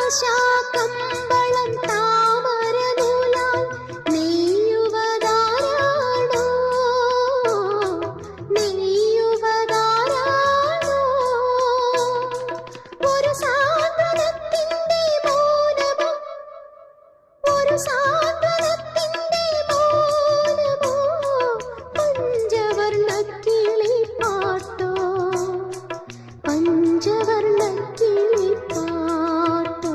ആശാകമ്പളം താമരനൂലാൽ നെയ്യുവതാരാണോ നെയ്യുവതാരാണോ ഒരു സാന്ത്വനത്തിന്റെ മൗനമോ ഒരു സാന്ത്വനത്തിന്റെ മൗനമോ പഞ്ചവർണ്ണ കിളിപ്പാട്ടോ പഞ്ചവർണ്ണ കിളിപ്പാട്ടോ